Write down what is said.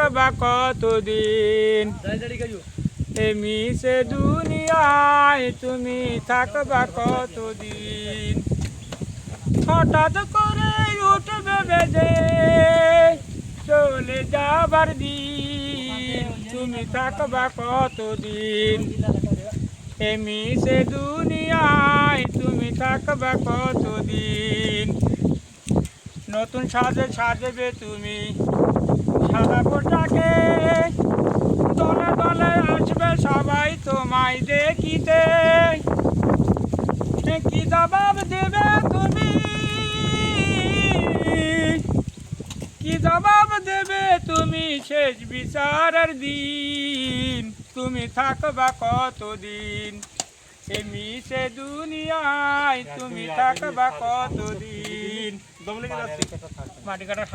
থাকবা কতদিন মিশে দুনিয়ায় তুমি থাকবা কতদিন হঠাৎ করে উঠবে বেজে চলে যাবার দিন তুমি থাকবা কতদিন মিশে দুনিয়ায় তুমি থাকবা কতদিন নতুন সাজবে তুমি সাদা পোশাকে দলে দলে আসবে সবাই তোমায় দেখিতে কি জবাব দেবে তুমি কি জবাব দেবে তুমি শেষ বিচারের দিন তুমি থাকবা কতদিন মিশে দুনিয়ায় তুমি থাকবা কতদিন মাটি কাটা